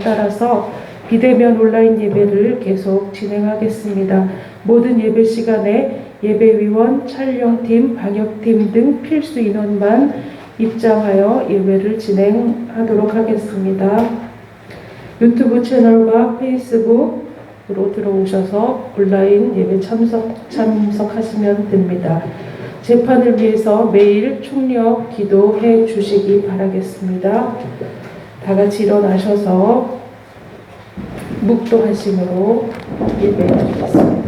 따라서 비대면 온라인 예배를 계속 진행하겠습니다. 모든 예배 시간에 예배위원, 촬영팀, 방역팀 등 필수 인원만 입장하여 예배를 진행하도록 하겠습니다. 유튜브 채널과 페이스북으로 들어오셔서 온라인 예배 참석하시면 됩니다. 재판을 위해서 매일 총력 기도해 주시기 바라겠습니다. 다 같이 일어나셔서 묵도하심으로 예배드리겠습니다.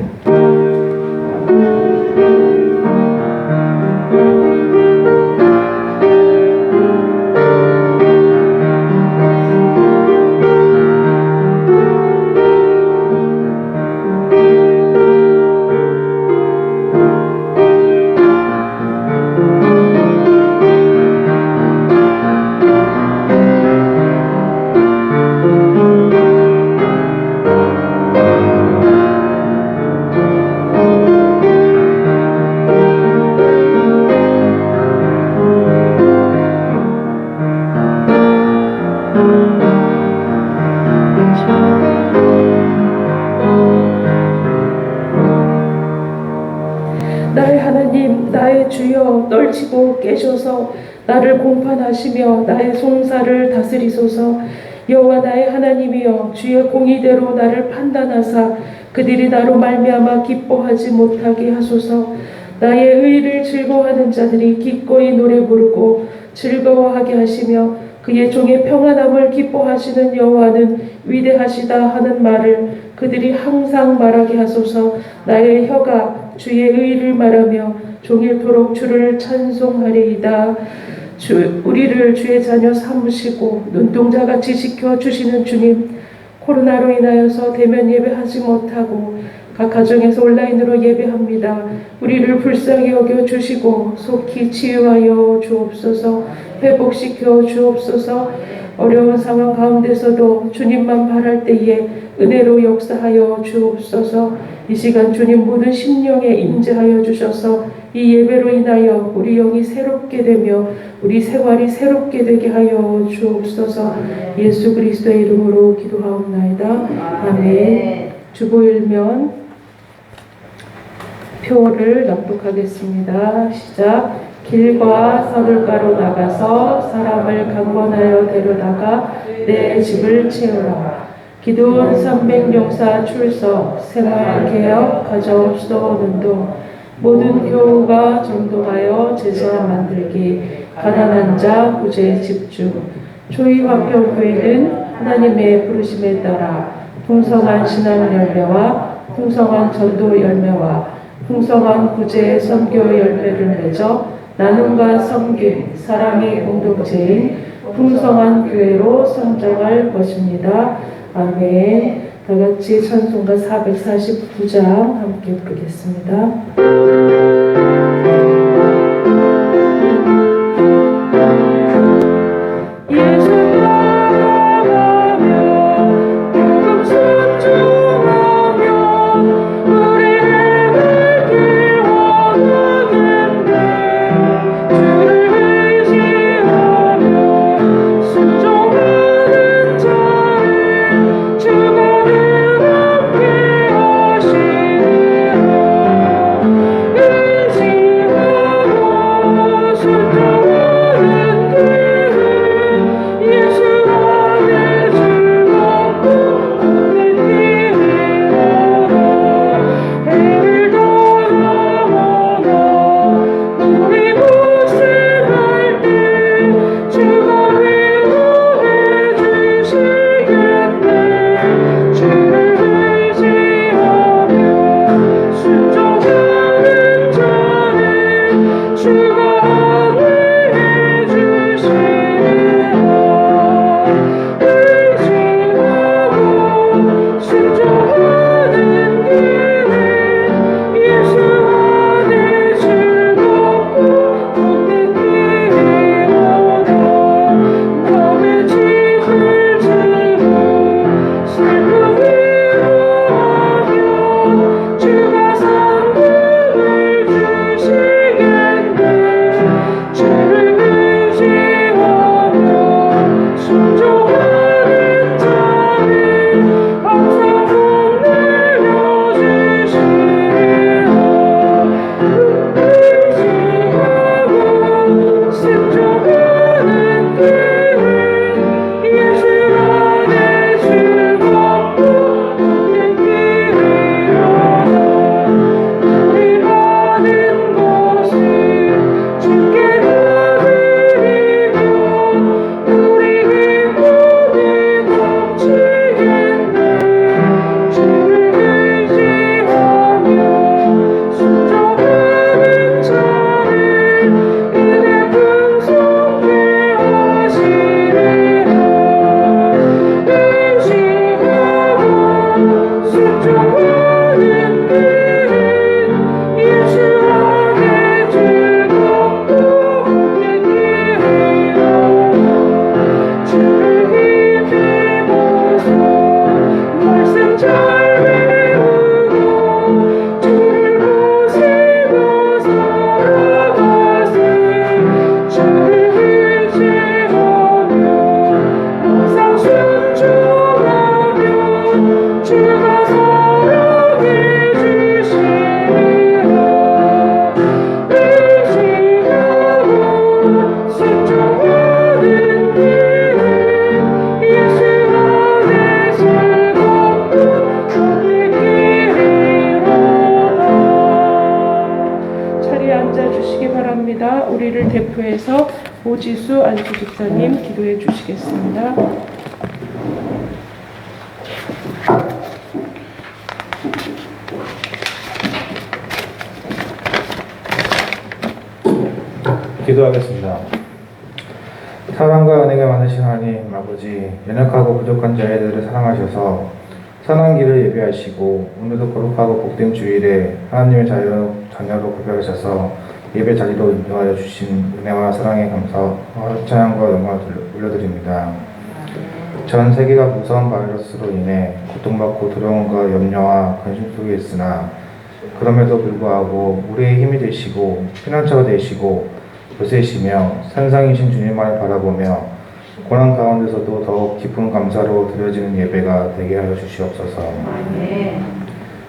나의 하나님, 나의 주여, 떨치고 깨셔서 나를 공판하시며 나의 송사를 다스리소서. 여호와 나의 하나님이여, 주의 공의대로 나를 판단하사 그들이 나로 말미암아 기뻐하지 못하게 하소서. 나의 의를 즐거워하는 자들이 기꺼이 노래 부르고 즐거워하게 하시며 그의 종의 평안함을 기뻐하시는 여호와는 위대하시다 하는 말을 그들이 항상 말하게 하소서. 나의 혀가 주의 의를 말하며 종일토록 주를 찬송하리이다. 우리를 주의 자녀 삼으시고 눈동자같이 지켜주시는 주님, 코로나로 인하여서 대면 예배하지 못하고 각 가정에서 온라인으로 예배합니다. 우리를 불쌍히 여겨주시고 속히 치유하여 주옵소서. 회복시켜 주옵소서. 어려운 상황 가운데서도 주님만 바랄 때에 은혜로 역사하여 주옵소서. 이 시간 주님 모든 심령에 임재하여 주셔서 이 예배로 인하여 우리 영이 새롭게 되며 우리 생활이 새롭게 되게 하여 주옵소서. 예수 그리스도의 이름으로 기도하옵나이다. 아멘. 주보일면 표를 낭독하겠습니다. 시작. 길과 서들가로 나가서 사람을 강권하여 데려다가 내 집을 채우라. 기도원 300용사 출석, 생활개혁, 가정수도운동, 모든 교우가 전도하여 제자 만들기, 가난한 자 구제 집중. 초이화평교회는 하나님의 부르심에 따라 풍성한 신앙 열매와 풍성한 전도 열매와 풍성한 구제 선교 열매를 맺어 나눔과 섬김, 사랑의 공동체인 풍성한 교회로 성장할 것입니다. 아멘. 다 같이 찬송가 449장 함께 부르겠습니다. 주거는 함께 하시리라. 순종하며 주가 사랑해 주시리라. 의지하고 순종하는 길은 예수 안에 즐겁고 선택이리로다. 자리에 앉아주시기 바랍니다. 우리를 대표해서 오지수 안수집사님 기도해 주시겠습니다. 기도하겠습니다. 사랑과 은혜가 많으신 하나님 아버지, 연약하고 부족한 자녀들을 사랑하셔서 선한 길을 예배하시고 오늘도 거룩하고 복된 주일에 하나님의 자녀로 구별하셔서 예배 자리로 인도하여 주신 은혜와 사랑에 감사와 찬양과 영광을 올려드립니다. 전 세계가 무서운 바이러스로 인해 고통받고 두려움과 염려와 근심 속에 있으나 그럼에도 불구하고 우리의 힘이 되시고 피난처가 되시고 보세시며 산상이신 주님만을 바라보며 고난 가운데서도 더욱 깊은 감사로 드려지는 예배가 되게 하여 주시옵소서.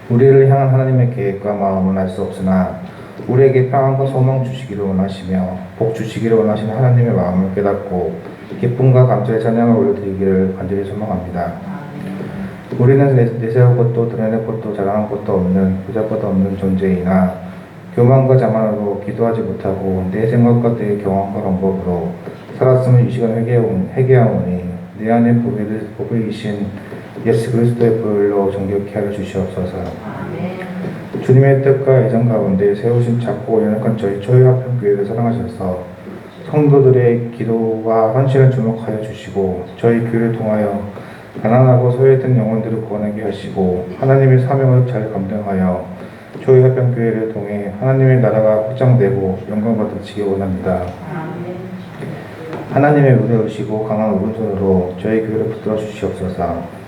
우리를 향한 하나님의 계획과 마음은 알 수 없으나 우리에게 평안과 소망 주시기를 원하시며 복 주시기를 원하시는 하나님의 마음을 깨닫고 기쁨과 감사의 찬양을 올려드리기를 간절히 소망합니다. 우리는 내세울 것도 드러낼 것도 자랑할 것도 없는 보잘것도 없는 존재이나 교만과 자만으로 기도하지 못하고 내 생각과 내 경험과 방법으로 살았음을 이 시간 회개하오니 내 안에 보배이신 예수 그리스도의 보혈로 정결케 하여 주시옵소서. 주님의 뜻과 애정 가운데 세우신 작고 연약한 저희 초유합평교회를 사랑하셔서 성도들의 기도와 헌신을 주목하여 주시고 저희 교회를 통하여 가난하고 소외된 영혼들을 구원하게 하시고 하나님의 사명을 잘 감당하여 초유합평교회를 통해 하나님의 나라가 확장되고 영광받으시기 원합니다. 하나님의 의뢰오시고 강한 오른손으로 저희 교회를 붙들어 주시옵소서.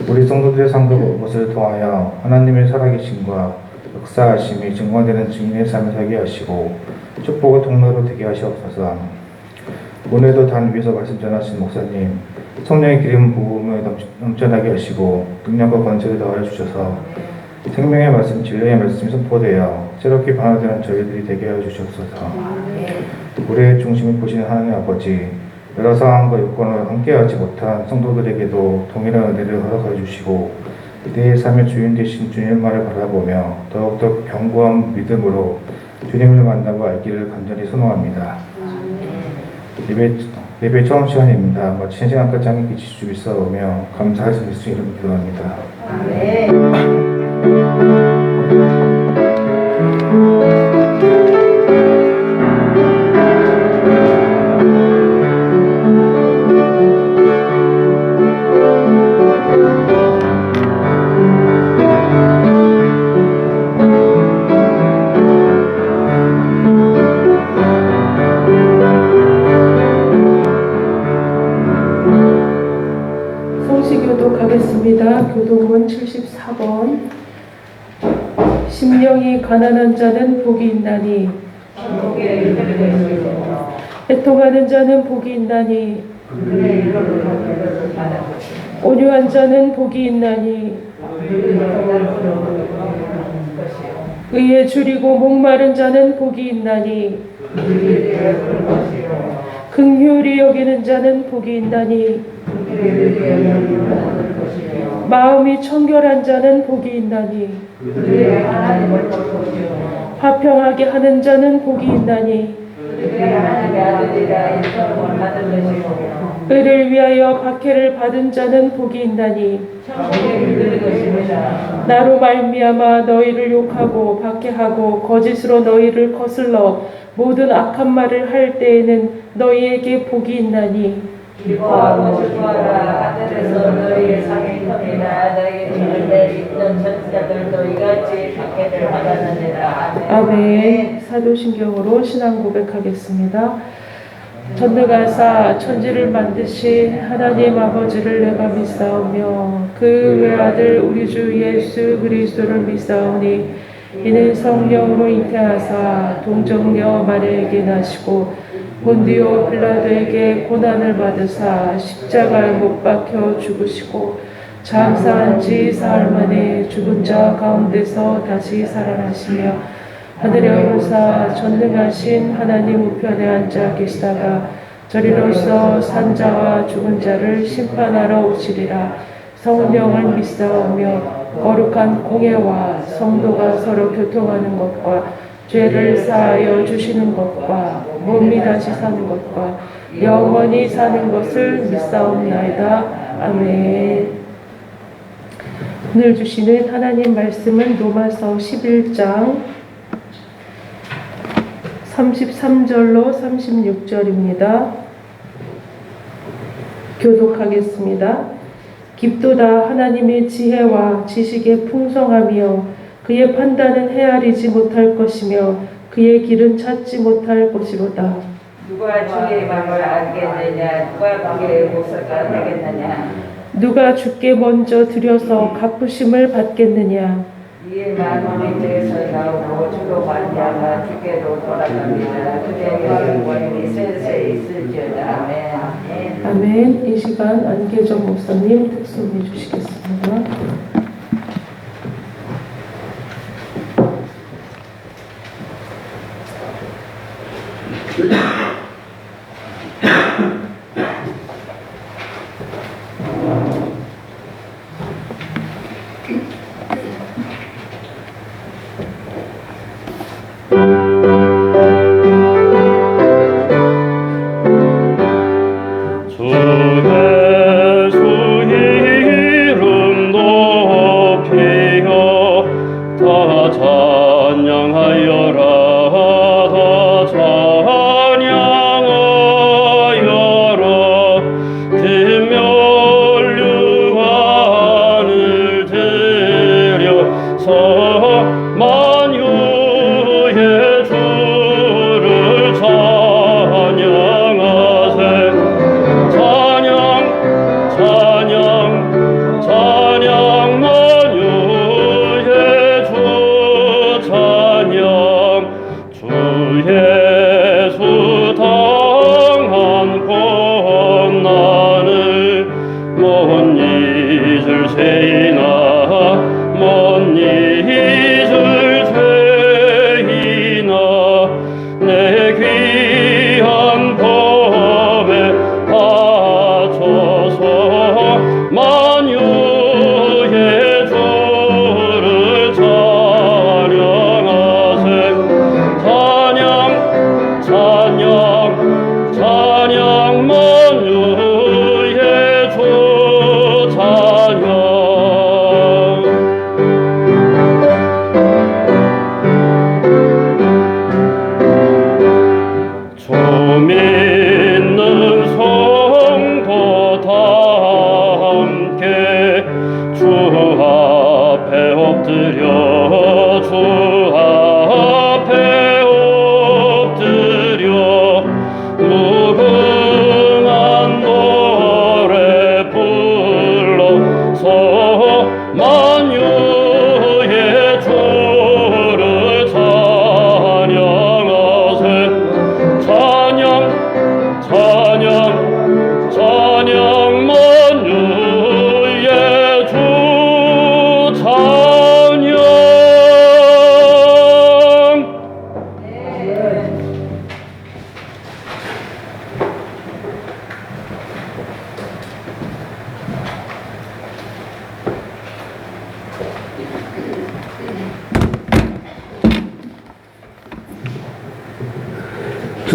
우리 성도들의 상급 것을 통하여 하나님의 살아계심과 역사하심이 증거되는 증인의 삶을 살게 하시고 축복의 통로로 되게 하시옵소서. 오늘도 단 위에서 말씀 전하신 목사님, 성령의 기름 부음을 넘쳐나게 하시고 능력과 권세를 더하여 주셔서 생명의 말씀, 진리의 말씀이 선포되어 새롭게 변화되는 저희들이 되게 하여 주시옵소서. 우리의 중심을 보시는 하나님 아버지, 여러 상황과 요건을 함께하지 못한 성도들에게도 동일한 은혜를 허락하여 주시고 내 삶의 주인 되신 주님만을 바라보며 더욱더 견고한 믿음으로 주님을 만나고 알기를 간절히 소망합니다. 예배 처음 시간입니다. 마치는 시간까지 함께 계실 수 있어오며 감사할 수 있을 이름 기도합니다. 교독은 74번. 심령이 가난한 자는 복이 있나니 애통하는 자는 복이 있나니 온유한 자는 복이 있나니 의에 줄이고 목마른 자는 복이 있나니 긍휼히 여기는 자는 복이 있나니 마음이 청결한 자는 복이 있나니 화평하게 하는 자는 복이 있나니 의를 위하여 박해를 받은 자는 복이 있나니 나로 말미암아 너희를 욕하고 박해하고 거짓으로 너희를 거슬러 모든 악한 말을 할 때에는 너희에게 복이 있나니 기뻐하고 즐거워라. 하늘에서 너희의 상이 큽니다. 너희 주를 있던 전사들도 이같이 박해를 받았느니라. 아멘. 사도신경으로 신앙 고백하겠습니다. 전능하사 천지를 만드신 하나님 아버지를 내가 믿사오며 그 외아들 우리 주 예수 그리스도를 믿사오니 이는 성령으로 잉태하사 동정녀 마리아에게 나시고 본디오 빌라도에게 고난을 받으사 십자가에 못 박혀 죽으시고 장사한 지 사흘 만에 죽은 자 가운데서 다시 살아나시며 하늘에 오르사 전능하신 하나님 우편에 앉아 계시다가 저리로서 산 자와 죽은 자를 심판하러 오시리라. 성령을 믿사오며 거룩한 공예와 성도가 서로 교통하는 것과 죄를 사하여 주시는 것과 몸이 다시 사는 것과 영원히 사는 것을 믿사옵나이다. 아멘. 오늘 주시는 하나님 말씀은 로마서 11장 33절로 36절입니다. 교독하겠습니다. 깊도다 하나님의 지혜와 지식의 풍성하며 그의 판단은 헤아리지 못할 것이며 그의 길은 찾지 못할 것이로다. 누가 주의 마음을 알겠느냐? 누가 그의 목소리가 되겠느냐? 누가 주께 먼저 드려서 갚으심을 받겠느냐? 이에 마음이 죄에서 나오고 주로 말미암아 주께로 돌아갑니다. 그대의 원인이 세세 있을지어다. 아멘. 아멘. 이 시간 안계정 목사님 특송해 주시겠습니다.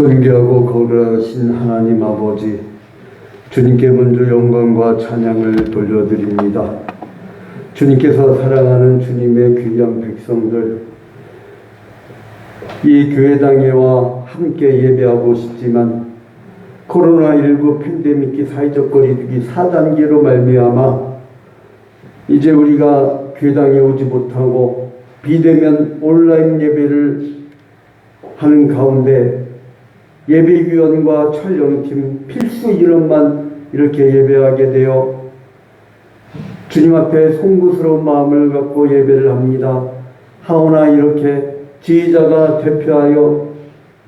존귀하고 거룩하신 하나님 아버지, 주님께 먼저 영광과 찬양을 돌려드립니다. 주님께서 사랑하는 주님의 귀한 백성들, 이 교회당회와 함께 예배하고 싶지만 코로나19 팬데믹 사회적 거리두기 4단계로 말미암아 이제 우리가 교회당에 오지 못하고 비대면 온라인 예배를 하는 가운데 예배위원과 촬영팀 필수 인원만 이렇게 예배하게 되어 주님 앞에 송구스러운 마음을 갖고 예배를 합니다. 하오나 이렇게 지휘자가 대표하여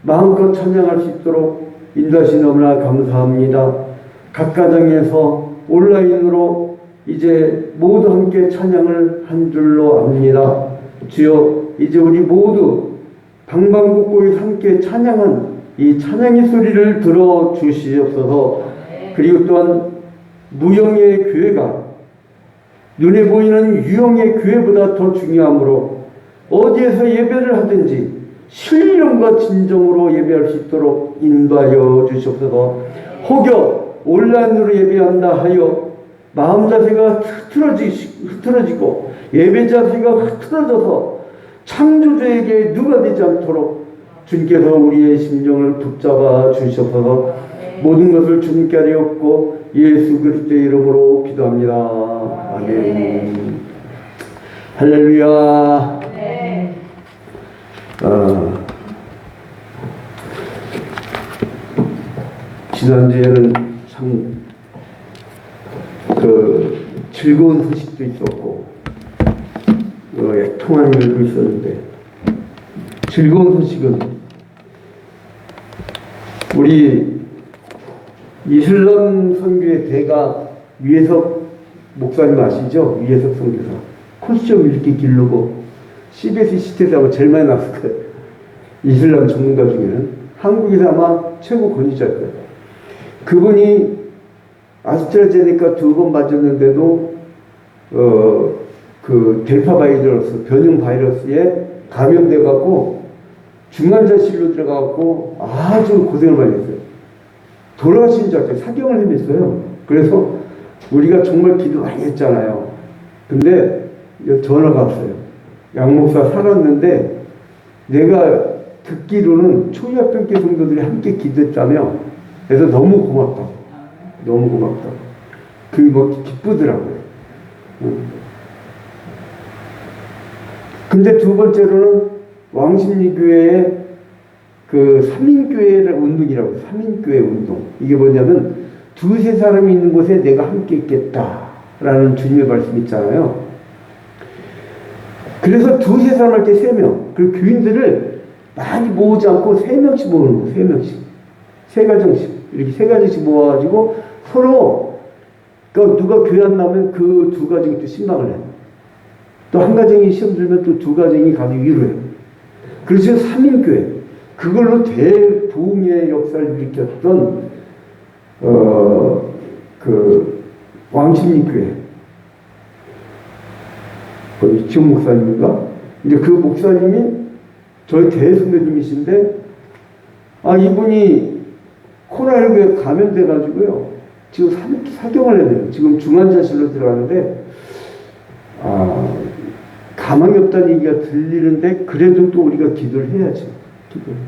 마음껏 찬양할 수 있도록 인도하시 너무나 감사합니다. 각 가정에서 온라인으로 이제 모두 함께 찬양을 한 줄로 압니다. 주여, 이제 우리 모두 방방곡곡에 함께 찬양한 이 찬양의 소리를 들어 주시옵소서. 그리고 또한 무형의 교회가 눈에 보이는 유형의 교회보다 더 중요하므로 어디에서 예배를 하든지 신령과 진정으로 예배할 수 있도록 인도하여 주시옵소서. 혹여 온라인으로 예배한다 하여 마음 자세가 흐트러지고 예배 자세가 흐트러져서 창조주에게 누가 되지 않도록 주님께서 우리의 심령을 붙잡아 주시옵소서. 모든 것을 주님께 하리옵고 예수 그리스도의 이름으로 기도합니다. 아멘. 할렐루야. 지난주에는 참 즐거운 소식도 있었고 애통한 일도 있었는데, 즐거운 소식은 우리 이슬람 선교의 대가 위해석 목사님 아시죠? 위해석 선교사. 코스튬 이렇게 기르고 CBS 시대에서 제일 많이 나왔을 거예요. 이슬람 전문가 중에는 한국에서 아마 최고 권위자일 거예요. 그분이 아스트라제네카 2번 맞았는데도 그 델타 바이러스, 변형 바이러스에 감염돼 갖고 중환자실로 들어가 갖고 아주 고생을 많이 했어요. 돌아가신 줄 알았어요. 사경을 헤맸어요. 그래서 우리가 정말 기도 많이 했잖아요. 근데 전화가 왔어요. 양 목사 살았는데 내가 듣기로는 초유압병계 성도들이 함께 기도했다며. 그래서 너무 고맙다고. 너무 고맙다고. 그게 뭐 기쁘더라고요. 근데 두 번째로는 왕십리교회의 그 3인교회 운동이라고. 3인교회 운동. 이게 뭐냐면 두세 사람이 있는 곳에 내가 함께 있겠다라는 주님의 말씀 있잖아요. 그래서 두세 사람 할 때 3명. 그리고 교인들을 많이 모으지 않고 3명씩 모으는 거예요. 3명씩. 3가정씩. 이렇게 3가정씩 모아가지고 서로, 그러니까 누가 교회 안 나오면 그 2가정이 또 신방을 해요. 또 한 가정이 시험 들면 또 2가정이 가서 위로해요. 그래서 3인교회. 그걸로 대부흥의 역사를 일으켰던 그 왕십리교회 거기 지원 목사님인가? 이제 그 목사님이 저희 대선배님이신데, 이분이 코로나19에 감염돼가지고요. 지금 사경을 해야 돼요. 지금 중환자실로 들어가는데, 가망이 없다는 얘기가 들리는데, 그래도 또 우리가 기도를 해야죠. 기도를.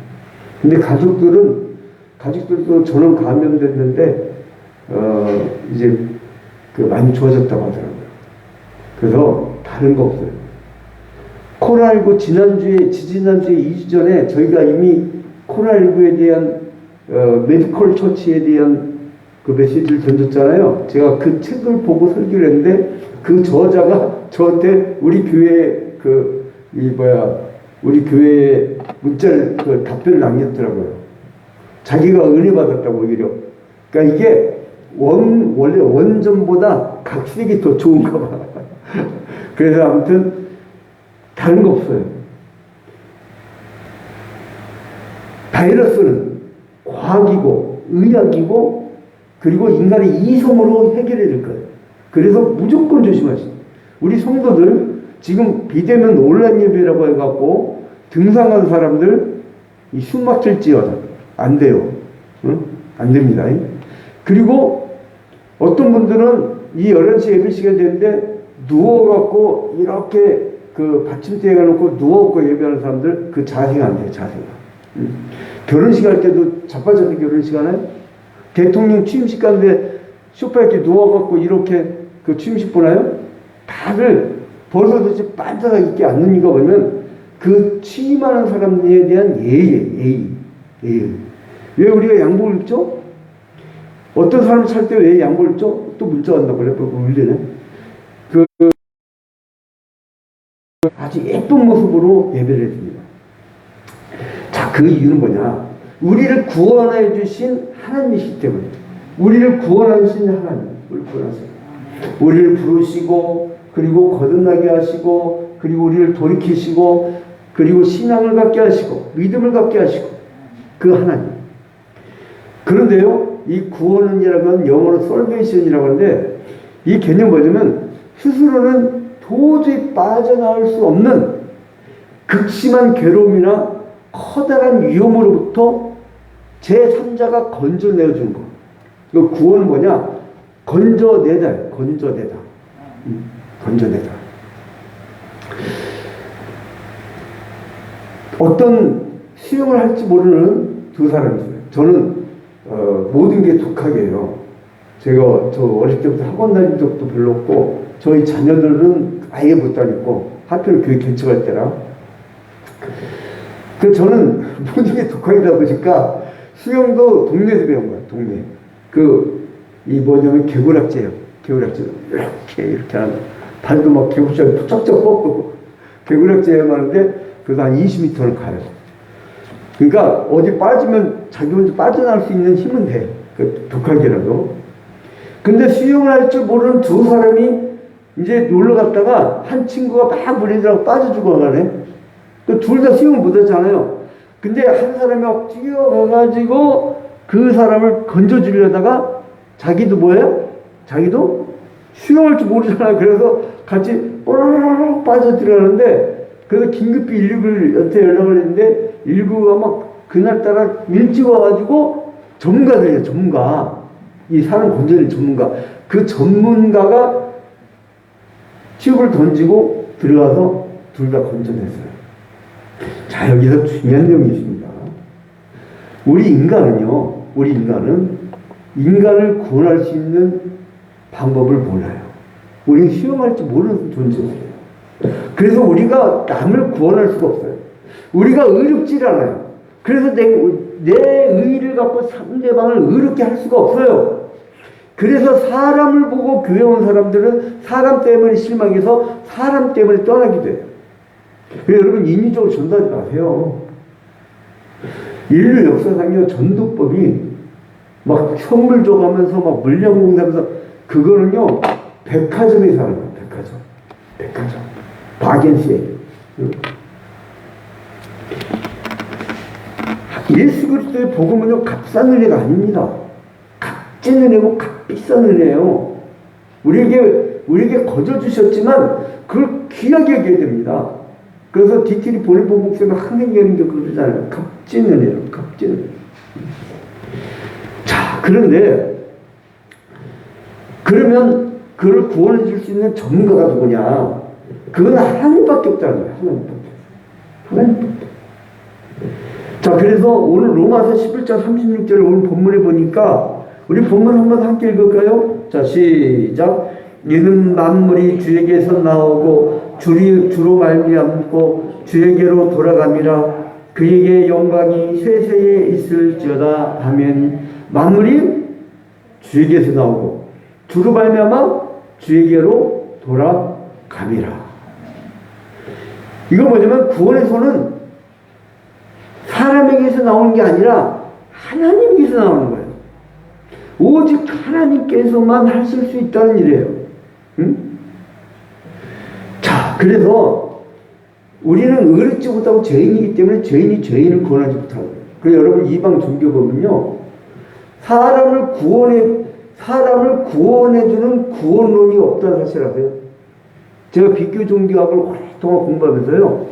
근데 가족들도 저는 감염됐는데, 이제 많이 좋아졌다고 하더라고요. 그래서 다른 거 없어요. 코로나19 지지난주에 2주 전에 저희가 이미 코로나19에 대한 메디컬 처치에 대한 그 메시지를 던졌잖아요. 제가 그 책을 보고 설교를 했는데 그 저자가 저한테 우리 교회 우리 교회에 문자를 답변을 남겼더라고요. 자기가 은혜 받았다고 오히려. 그러니까 이게 원래 원전보다 각색이 더 좋은가 봐. 그래서 아무튼 다른 거 없어요. 바이러스는 과학이고 의학이고 그리고 인간의 이성으로 해결해야 될 거예요. 그래서 무조건 조심하시죠. 우리 성도들 지금 비대면 온라인 예배라고 해갖고 등산한 사람들 숨 막힐지어다. 안 돼요. 응? 안 됩니다. 그리고 어떤 분들은 이 11시 예배 시간이 되는데 누워갖고 이렇게 그 받침대에 가놓고 누워갖고 예배하는 사람들 그 자세가 안 돼요. 자세가. 결혼식 할 때도 자빠져서 결혼식 하나요? 대통령 취임식 가는데 소파에 이렇게 누워갖고 이렇게 그 취임식 보나요? 다들 벌써도 반짝하게 있게 앉는 이유가 뭐냐면 그 취임하는 사람에 대한 예의. 왜 우리가 양복을 입죠? 어떤 사람 찰 때 왜 양복을 입죠? 또 문자 왔나 그래? 울리네. 아주 예쁜 모습으로 예배를 해줍니다. 자, 그 이유는 뭐냐? 우리를 구원해 주신 하나님이시기 때문에 우리를 구원하신 하나님, 우리를 부르시고 그리고 거듭나게 하시고 그리고 우리를 돌이키시고 그리고 신앙을 갖게 하시고 믿음을 갖게 하시고 그 하나님. 그런데요, 이 구원이라는 건 영어로 salvation이라고 하는데 이 개념 뭐냐면 스스로는 도저히 빠져나올 수 없는 극심한 괴로움이나 커다란 위험으로부터 제3자가 건져내주는 거. 그 구원은 뭐냐? 건져내다. 건져내다. 건져내다. 어떤 수영을 할지 모르는 두 사람이 있어요. 저는 모든 게 독학이에요. 저 어릴 때부터 학원 다닌 적도 별로 없고 저희 자녀들은 아예 못 다녔고 하필 교회 개척할 때라. 그 저는 모든 게 독학이다 보니까 수영도 동네에서 배운 거야. 동네. 이 뭐냐면 개구락지예요. 개구락지 이렇게 하는 거. 발도 막 개구락지 쫙쫙 뻗고 개구락지에만 하는데 그래서 한 20m를 가요. 그러니까 어디 빠지면 자기 혼자 빠져나올 수 있는 힘은 돼. 그 독학이라도. 근데 수영을 할 줄 모르는 두 사람이 이제 놀러 갔다가 한 친구가 막 물에 들어가고 빠져 죽어가네. 둘 다 수영을 못 하잖아요. 근데 한 사람이 막 뛰어가가지고 그 사람을 건져주려다가 자기도 뭐예요? 자기도 수영할 줄 모르잖아요. 그래서 같이 뽀로로로 빠져 들어가는데 그래서 긴급히 119한테 연락을 했는데 119가 막 그날따라 일찍 와가지고 전문가들이에요. 전문가. 이 사람 건져낸 전문가. 그 전문가가 튜브를 던지고 들어가서 둘 다 건져냈어요. 자, 여기서 중요한 내용이 있습니다. 우리 인간은 인간을 구원할 수 있는 방법을 몰라요. 우리는 수영할 줄 모르는 존재예요. 그래서 우리가 남을 구원할 수가 없어요. 우리가 의롭질 않아요. 그래서 내 의의를 갖고 상대방을 의롭게 할 수가 없어요. 그래서 사람을 보고 교회 온 사람들은 사람 때문에 실망해서 사람 때문에 떠나기도 해요. 그래서 여러분 인위적으로 전도하지 마세요. 인류 역사상의 전도법이 막 선물 줘가면서 막 물량 공사하면서 그거는요 백화점에서 하는 거예요. 백화점. 바겐시에. 예수 그리스도의 복음은요 값싼 은혜가 아닙니다. 값진 은혜고 값비싼 은혜예요. 우리에게 거저 주셨지만 그걸 귀하게 여겨야 됩니다. 그래서 디티리 보내본 목사가 항상 얘기하는 게 그러잖아요. 값진 은혜요. 값진 은혜. 자, 그런데 그러면 그를 구원해 줄 수 있는 전문가가 누구냐? 그건 하나님밖에 없다는 거예요. 하나님밖에. 자, 그래서 오늘 로마서 11장 36절을 오늘 본문에 보니까 우리 본문 한번 함께 읽을까요? 자, 시작. 이는 만물이 주에게서 나오고 주로 말미암고 주에게로 돌아감이라. 그에게 영광이 세세에 있을지어다 하면 만물이 주에게서 나오고 주로 말미암아 주에게로 돌아감이라. 이거 뭐냐면 구원의 손은 사람에게서 나오는 게 아니라 하나님께서 나오는 거예요. 오직 하나님께서만 하실 수 있다는 일이에요. 응? 자, 그래서 우리는 의롭지 못하고 죄인이기 때문에 죄인이 죄인을 구원하지 못하는 거예요. 그래서 여러분 이방 종교 보면요, 사람을 구원해주는 구원론이 없다는 사실 아세요? 제가 비교 종교학을 오랫동안 공부하면서요,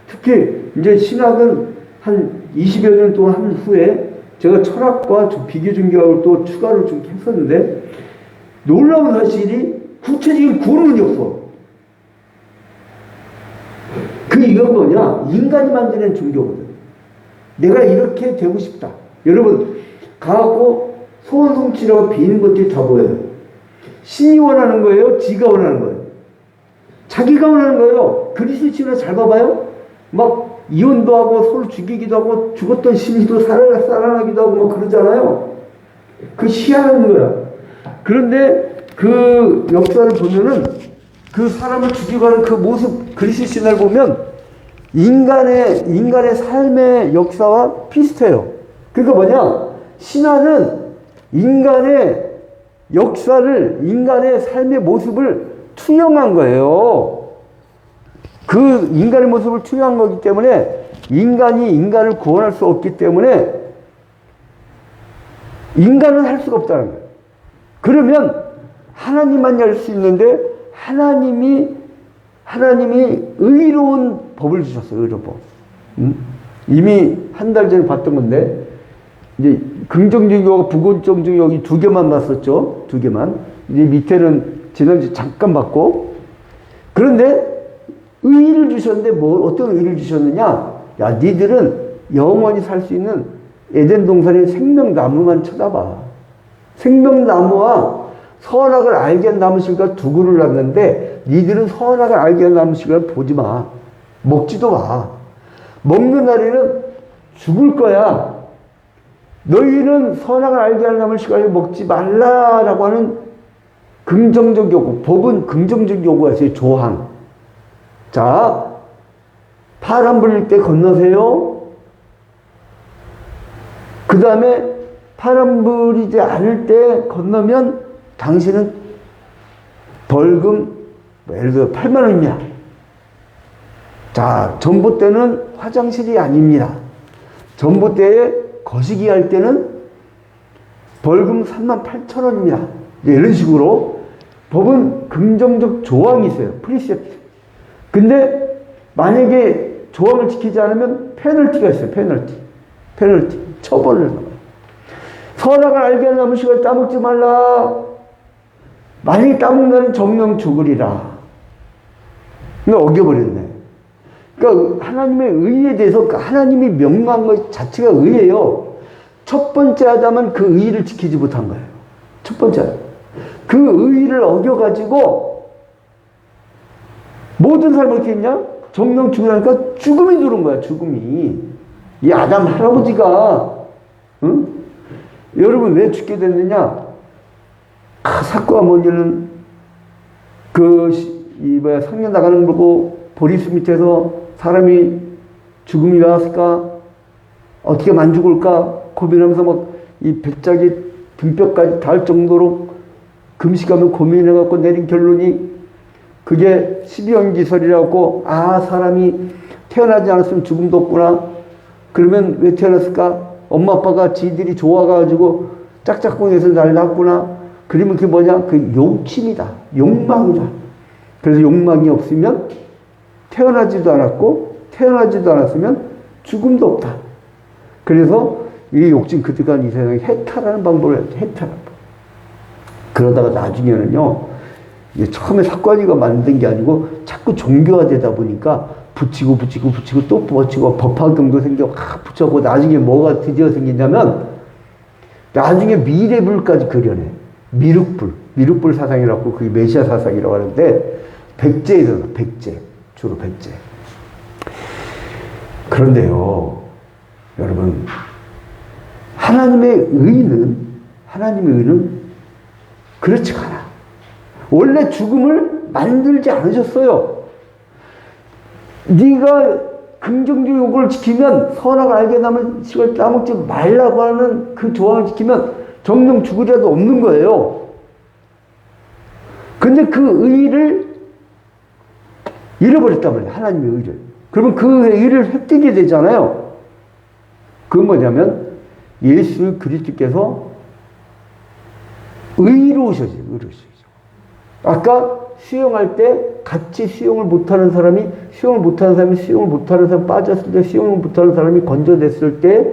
특히 이제 신학은 한 20여 년 동안 한 후에 제가 철학과 비교 종교학을 또 추가로 좀 했었는데 놀라운 사실이 구체적인 구원론이 없어. 그 이유가 뭐냐? 인간이 만드는 종교거든. 내가 이렇게 되고 싶다. 여러분 가갖고 소원 성취라고 비는 것들이 다 뭐예요? 신이 원하는 거예요? 지가 원하는 거예요? 자기가 원하는 거예요. 그리스도 신을 잘 봐봐요. 막 이혼도 하고 서로 죽이기도 하고 죽었던 신이도 살아나기도 하고 막 그러잖아요. 그 희한한 거야. 그런데 그 역사를 보면은 그 사람을 죽여가는 그 모습, 그리스도 신을 보면 인간의 삶의 역사와 비슷해요. 그러니까 뭐냐? 신화는 인간의 역사를, 인간의 삶의 모습을 투영한 거예요. 그 인간의 모습을 투영한 거기 때문에 인간이 인간을 구원할 수 없기 때문에 인간은 할 수가 없다는 거예요. 그러면 하나님만이 할 수 있는데 하나님이 의로운 법을 주셨어요. 의로운 법. 이미 한 달 전에 봤던 건데 이제 긍정적 요가, 부정적 요가 이 두 개만 봤었죠. 두 개만. 이제 밑에는 지난주 잠깐 봤고. 그런데 의의를 주셨는데 어떤 의의를 주셨느냐? 야, 니들은 영원히 살 수 있는 에덴 동산의 생명나무만 쳐다봐. 생명나무와 선악을 알게 한 나무실과 두 그루를 놨는데 니들은 선악을 알게 한 나무실을 보지 마. 먹지도 마. 먹는 날에는 죽을 거야. 너희는 선악을 알게 할 나무실을 먹지 말라라고 하는 긍정적 요구. 법은 긍정적 요구가 있어요. 조항. 자, 파란 불일 때 건너세요. 그 다음에 파란 불이지 않을 때 건너면 당신은 벌금, 예를 들어 8만 원입니다. 자, 전봇대는 화장실이 아닙니다. 전봇대에 거시기 할 때는 벌금 38,000원입니다. 이런 식으로 법은 긍정적 조항이 있어요. 프리셉트. 근데 만약에 조항을 지키지 않으면 페널티가 있어요. 페널티. 처벌을 받아요. 선악을 알게 하는 나무식을 따먹지 말라. 만약에 따먹는 정령 죽으리라. 근데 어겨버렸네. 그러니까 하나님의 의에 대해서 하나님이 명령한 것 자체가 의예요. 첫 번째 아담은 그 의를 지키지 못한 거예요. 첫 번째 아담. 그 의를 어겨가지고 모든 사람이 어떻게 했냐? 정령 죽으라니까 죽음이 들어온 거야. 죽음이. 이 아담 할아버지가 응? 여러분 왜 죽게 됐느냐? 사쿠와 모니는 상년 나가는 거 보고 보리수 밑에서 사람이 죽음이 나왔을까? 어떻게 안 죽을까? 고민하면서 막 이 배짝이 등뼈까지 닿을 정도로 금식하며 고민해갖고 내린 결론이 그게 12연기설이라고, 사람이 태어나지 않았으면 죽음도 없구나. 그러면 왜 태어났을까? 엄마 아빠가 지들이 좋아가지고 짝짝꿍에서 날 낳았구나. 그러면 그게 뭐냐? 그 욕심이다. 욕망이다. 그래서 욕망이 없으면 태어나지도 않았으면 죽음도 없다. 그래서 이 욕심 그때가 이 세상에 해탈하는 방법을 했죠. 해탈하는 방법. 그러다가 나중에는요, 처음에 사관이가 만든 게 아니고 자꾸 종교화되다 보니까 붙이고 또 붙이고 법화경도 생겨 붙여고 나중에 뭐가 드디어 생기냐면 나중에 미래불까지 그려내. 미륵불 사상이라고 그게 메시아 사상이라고 하는데 백제에서 주로 백제. 그런데요, 여러분, 하나님의 의는 그렇지가 않아. 원래 죽음을 만들지 않으셨어요. 네가 긍정적 요구를 지키면, 선악을 알게 하면 식을 따먹지 말라고 하는 그 조항을 지키면 정령 죽으리라도 없는 거예요. 근데 그 의를 잃어버렸단 말이에요. 하나님의 의를. 그러면 그 의를 획득이 되잖아요. 그건 뭐냐면 예수 그리스도께서 의로우셔지. 아까 수영할 때 같이 수영을 못하는 사람이 빠졌을 때 수영을 못하는 사람이 건져냈을 때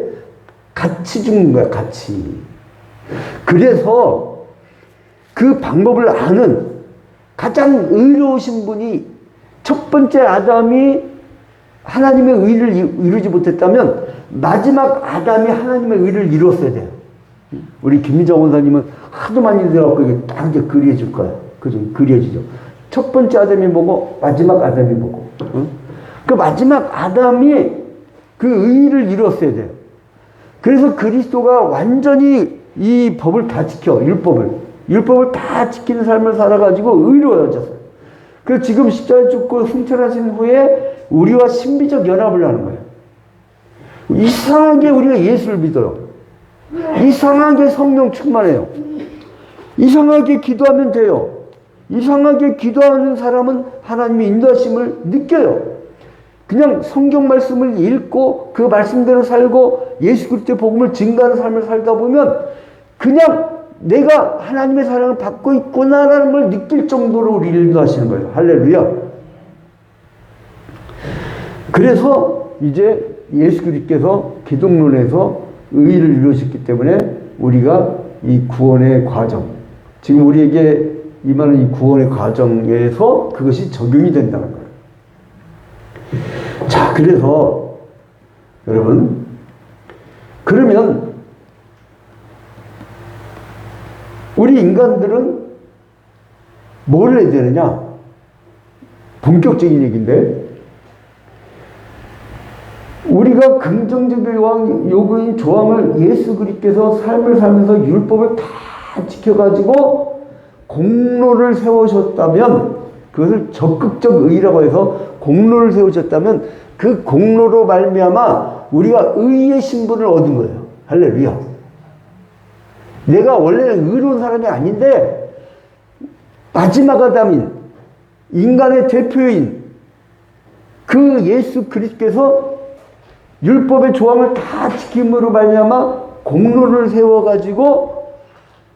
같이 죽는 거야. 같이. 그래서 그 방법을 아는 가장 의로우신 분이, 첫 번째 아담이 하나님의 의를 이루지 못했다면 마지막 아담이 하나님의 의를 이루었어야 돼요. 우리 김민정 원사님은 하도 많이 들어갖고 이게 딱 이제 그려줄 거야. 그죠? 그려지죠. 첫 번째 아담이 뭐고 마지막 아담이 뭐고. 응? 그 마지막 아담이 그 의를 이루었어야 돼요. 그래서 그리스도가 완전히 이 법을 다 지켜. 율법을 다 지키는 삶을 살아가지고 의로워졌어요. 그래서 지금 십자가에 죽고 승천하신 후에 우리와 신비적 연합을 하는 거예요. 이상하게 우리가 예수를 믿어요. 이상하게 성령 충만해요. 이상하게 기도하면 돼요. 이상하게 기도하는 사람은 하나님의 인도하심을 느껴요. 그냥 성경 말씀을 읽고 그 말씀대로 살고 예수 그리스도의 복음을 증거하는 삶을 살다 보면 그냥 내가 하나님의 사랑을 받고 있구나라는 걸 느낄 정도로 우리를 인도하시는 거예요. 할렐루야. 그래서 이제 예수 그리스도께서 기독론에서 의의를 이루셨기 때문에 우리가 이 구원의 과정, 지금 우리에게 임하는 이 구원의 과정에서 그것이 적용이 된다는 거예요. 자, 그래서 여러분, 그러면 우리 인간들은 뭘 해야 되느냐? 본격적인 얘기인데, 우리가 긍정적인 요구인 조항을 예수 그리스도께서 삶을 살면서 율법을 다 지켜가지고 공로를 세우셨다면, 그것을 적극적 의라고 해서 공로를 세우셨다면 그 공로로 말미암아 우리가 의의 신분을 얻은 거예요. 할렐루야. 내가 원래는 의로운 사람이 아닌데 마지막 아담인 인간의 대표인 그 예수 그리스도께서 율법의 조항을 다 지킴으로 말미암아 공로를 세워가지고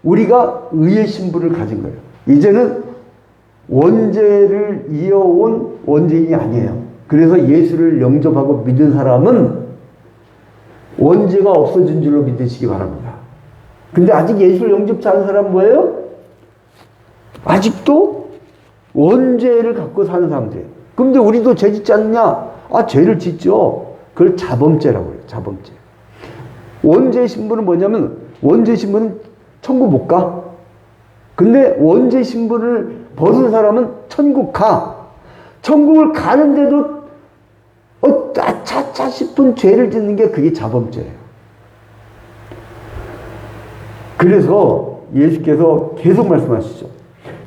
우리가 의의 신분을 가진 거예요. 이제는 원죄를 이어온 원죄인이 아니에요. 그래서 예수를 영접하고 믿은 사람은 원죄가 없어진 줄로 믿으시기 바랍니다. 근데 아직 예수를 영접치 않은 사람은 뭐예요? 아직도 원죄를 갖고 사는 사람들이에요. 근데 우리도 죄 짓지 않냐? 아, 죄를 짓죠. 그걸 자범죄라고 해요. 자범죄. 원죄 신분은 뭐냐면 원죄 신분은 천국 못 가. 근데 원죄 신분을 벗은 사람은 천국 가. 천국을 가는데도 아차차 싶은 죄를 짓는 게 그게 자범죄예요. 그래서 예수께서 계속 말씀하시죠.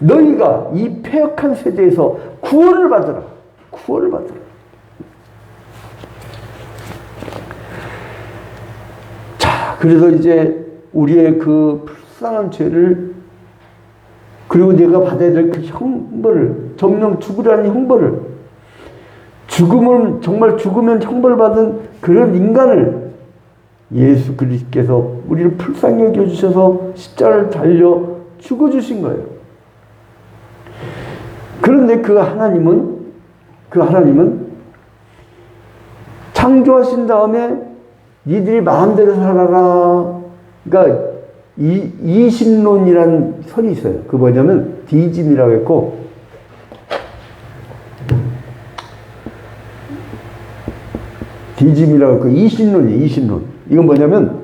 너희가 이 패역한 세대에서 구원을 받으라. 구원을 받으라. 자, 그래서 이제 우리의 그 불쌍한 죄를, 그리고 내가 받아야 될 그 형벌을, 정령 죽으라는 형벌을, 죽으면, 정말 죽으면 형벌받은 그런 인간을 예수 그리스도께서 우리를 불쌍히 여겨주셔서 십자가를 달려 죽어주신 거예요. 그런데 그 하나님은 창조하신 다음에 니들이 마음대로 살아라. 그러니까 이신론이라는 설이 있어요. 그 뭐냐면 디즘이라고 했고, 디즘이라고 했고, 이신론이에요. 이신론. 이건 뭐냐면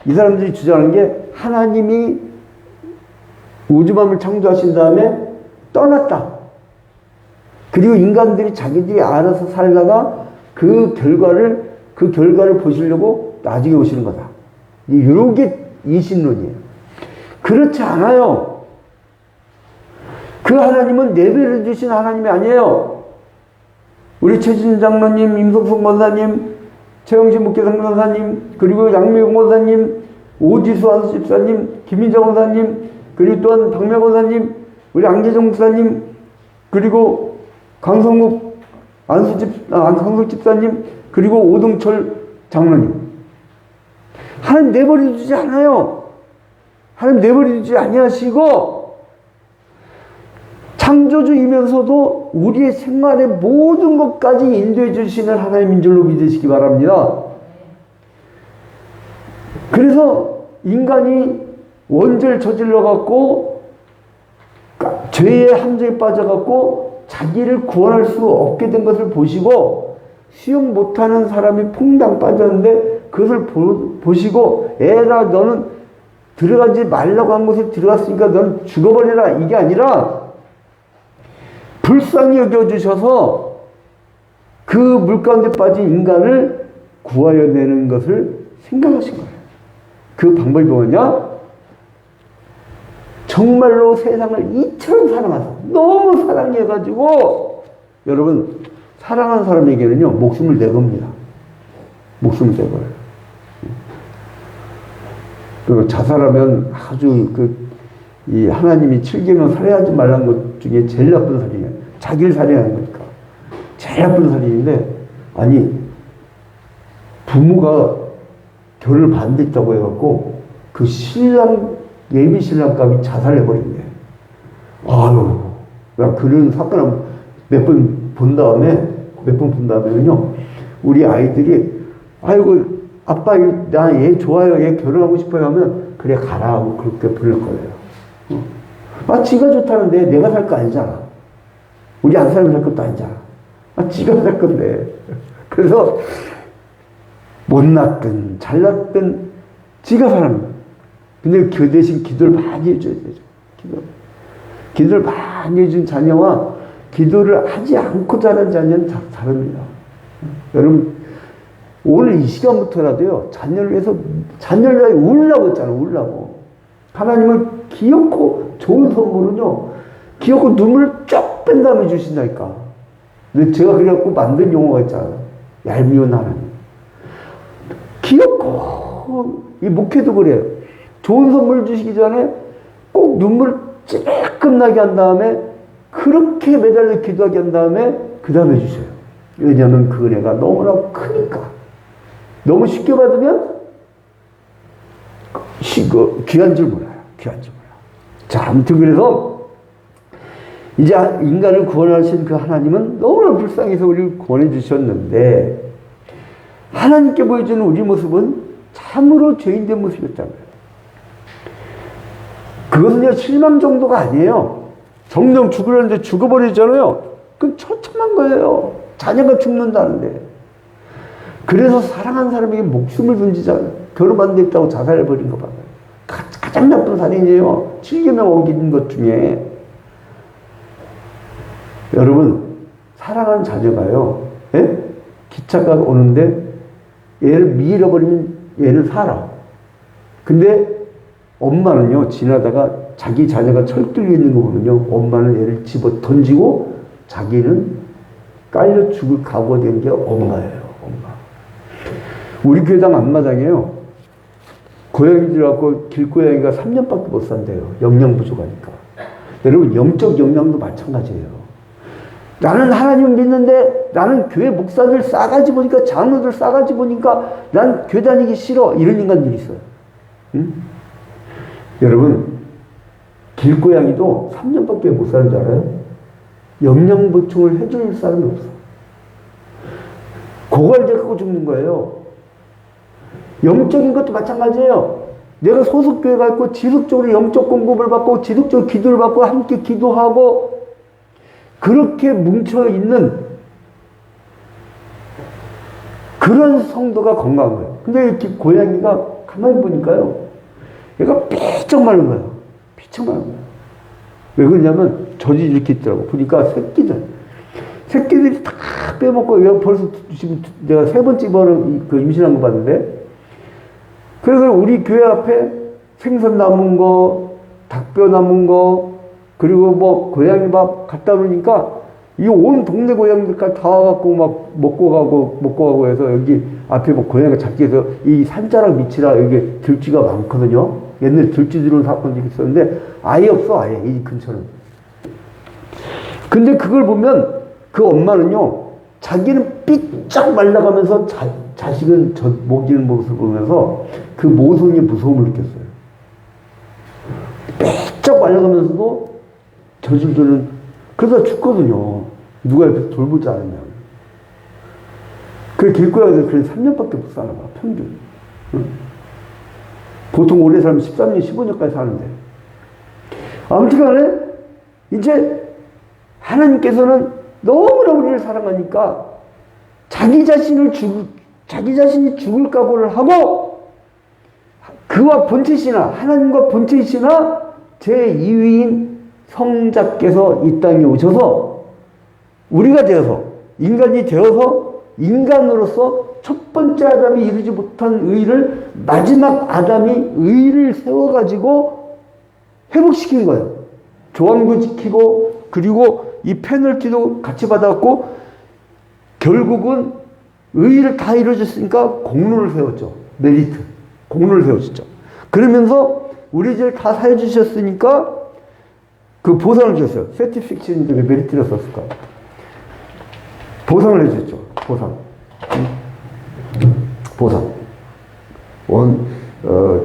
이 사람들이 주장하는 게 하나님이 우주만을 창조하신 다음에 떠났다. 그리고 인간들이 자기들이 알아서 살다가 그 결과를 보시려고 나중에 오시는 거다. 이런 게 이신론이에요. 그렇지 않아요. 그 하나님은 내버려 두신 하나님이 아니에요. 우리 최진 장로님, 임성숙 권사님, 최영신 목회장 권사님, 그리고 양미경 권사님, 오지수 안수 집사님, 김인정 권사님, 그리고 또한 박명 권사님, 우리 안계정 목사님, 그리고 강성욱 강성욱 집사님, 그리고 오동철 장로님. 하나님 내버려 두지 않아요. 하나님 내버려 두지 아니하시고 창조주이면서도 우리의 생활의 모든 것까지 인도해 주시는 하나님인 줄로 믿으시기 바랍니다. 그래서 인간이 원죄를 저질러 갖고 죄의 함정에 빠져 갖고 자기를 구원할 수 없게 된 것을 보시고 수용 못하는 사람이 퐁당 빠졌는데 그것을 보시고 에라 너는 들어가지 말라고 한 곳에 들어갔으니까 너는 죽어버려라, 이게 아니라 불쌍히 여겨주셔서 그 물 가운데 빠진 인간을 구하여내는 것을 생각하신 거예요. 그 방법이 뭐냐? 정말로 세상을 이처럼 사랑하사, 너무 사랑해가지고, 여러분, 사랑하는 사람에게는요 목숨을 내겁니다. 목숨을 내버려요. 그 자살하면 아주 이 하나님이 7계명 살해하지 말라는 것 중에 제일 나쁜 살인이에요. 자기를 살해하는 거니까. 제일 나쁜 살인인데, 아니, 부모가 결혼을 반대했다고 해갖고, 그 예비 신랑감이 자살해버린대. 아유, 나 그런 사건을 몇 번 본 다음에는요, 우리 아이들이, 아이고, 아빠, 나 얘 좋아요. 얘 결혼하고 싶어요. 하면, 그래, 가라. 하고 그렇게 부를 거예요. 아, 지가 좋다는데 내가 살 거 아니잖아. 우리 안 살면 살 것도 아니잖아. 아, 지가 살 건데. 그래서, 못났든, 잘났든, 지가 사는 거야. 근데 그 대신 기도를 많이 해줘야 되죠. 기도를 많이 해준 자녀와 기도를 하지 않고 자란 자녀는 다릅니다. 여러분, 오늘 이 시간부터라도요, 자녀를 위해서, 자녀를 위해 울라고 했잖아, 울라고. 하나님을 귀엽고 좋은 선물은요, 귀엽고 눈물을 쫙 뺀 다음에 주신다니까. 근데 제가 그래갖고 만든 용어가 있잖아요. 얄미운 하나님. 귀엽고, 이 목회도 그래요. 좋은 선물 주시기 전에 꼭 눈물 찔끔 나게 한 다음에 그렇게 매달려 기도하게 한 다음에 그 다음에 주세요. 왜냐하면 그 은혜가 너무나 크니까. 너무 쉽게 받으면 귀한 줄 몰라요. 귀한 줄 몰라요. 자, 아무튼 그래서 이제 인간을 구원하신 그 하나님은 너무나 불쌍해서 우리를 구원해 주셨는데 하나님께 보여주는 우리 모습은 참으로 죄인된 모습이었다고요. 그것은요, 실망 정도가 아니에요. 정령 죽으려는데 죽어버리잖아요. 그건 처참한 거예요. 자녀가 죽는다는데. 그래서 사랑한 사람에게 목숨을 던지잖아요. 결혼 안 됐다고 자살해버린 거 봐요. 가장 나쁜 살인이에요. 7계명 어긴 것 중에. 여러분, 사랑한 자녀가요, 예? 기차가 오는데 얘를 밀어버리면 얘는 살아. 근데 엄마는요, 지나다가 자기 자녀가 철길 위에 있는 거 보면요, 엄마는 얘를 집어 던지고 자기는 깔려 죽을 각오가 된 게 엄마예요, 엄마. 우리 교회당 앞마당에요, 고양이들 갖고 길고양이가 3년밖에 못 산대요. 영양 부족하니까. 여러분, 영적 영양도 마찬가지예요. 나는 하나님 믿는데 나는 교회 목사들 싸가지 보니까, 장로들 싸가지 보니까 난 교회 다니기 싫어. 이런 인간들이 있어요. 응? 여러분, 길고양이도 3년밖에 못 사는 줄 알아요? 영양 보충을 해줄 사람이 없어. 고갈돼 갖고 죽는 거예요. 영적인 것도 마찬가지예요. 내가 소속교회 가 있고 지속적으로 영적 공급을 받고 지속적으로 기도를 받고 함께 기도하고 그렇게 뭉쳐있는 그런 성도가 건강한 거예요. 근데 이렇게 고양이가 가만히 보니까요, 얘가 삐쩍 마른 거예요. 삐쩍 마른 거예요. 왜 그러냐면 젖이 이렇게 있더라고. 보니까 새끼들이 다 빼먹고, 얘가 벌써 지금 내가 3번째 번을 그 임신한 거 봤는데, 그래서 우리 교회 앞에 생선 남은 거, 닭뼈 남은 거, 그리고 뭐 고양이 밥 갖다 놓으니까 이 온 동네 고양이들까지 다 와갖고 막 먹고 가고 해서 여기 앞에 뭐 고양이가 잡기 해서 이 산자락 밑이라 여기 들쥐가 많거든요. 옛날에 들쥐 들어온 사건도 있었는데 아예 없어, 아예 이 근처는. 근데 그걸 보면 그 엄마는요, 자기는 삐쩍 말라가면서 자식은 먹이는 모습을 보면서 그 모성의 무서움을 느꼈어요. 삐쩍 말라가면서도 저질들은 그러다 죽거든요. 누가 옆에서 돌보지 않으면. 그 길고양이들 그래 3년밖에 못 사나 봐, 평균. 응? 보통 오래 살면 13년, 15년까지 사는데. 아무튼 간에 이제 하나님께서는 너무나 우리를 사랑하니까 자기 자신이 죽을 각오를 하고 그와 본체시나 하나님과 본체시나 제2위인 성자께서 이 땅에 오셔서 우리가 되어서 인간이 되어서 인간으로서 첫 번째 아담이 이루지 못한 의를 마지막 아담이 의를 세워가지고 회복시킨 거예요. 조항도 지키고 그리고 이 페널티도 같이 받았고 결국은 의를 다 이루어졌으니까 공로를 세웠죠. 메리트. 공로를 세웠죠. 그러면서 우리 죄를 다 사해 주셨으니까 그 보상을 주셨어요. 세티픽션 중에 메리트를 썼을까? 보상을 해줬죠. 보상.